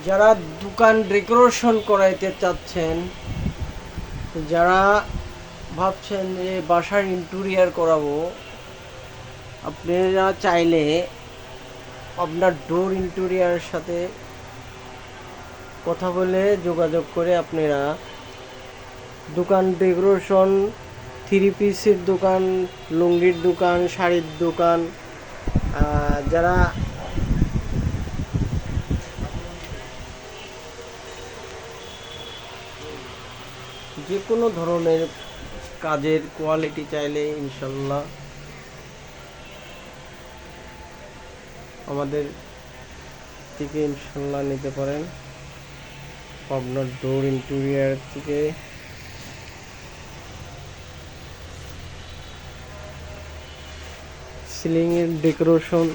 যারা দোকান ডেকোরেশন করাইতে চাচ্ছেন, যারা ভাবছেন যে বাসার ইন্টেরিয়র করাবো, আপনারা চাইলে আপনার ডোর ইন্টেরিয়রের সাথে কথা বলে যোগাযোগ করে আপনারা দোকান ডেকোরেশন, থ্রি পিসের দোকান, লুঙ্গির দোকান, শাড়ির দোকান, যারা যে কোনো ধরনের কাজের কোয়ালিটি চাইলে ইনশাল্লাহ আমাদের থেকে ইনশাল্লাহ নিতে পারেন। আপনার ডোর ইন্টেরিয়র থেকে সিলিংয়ের ডেকোরেশন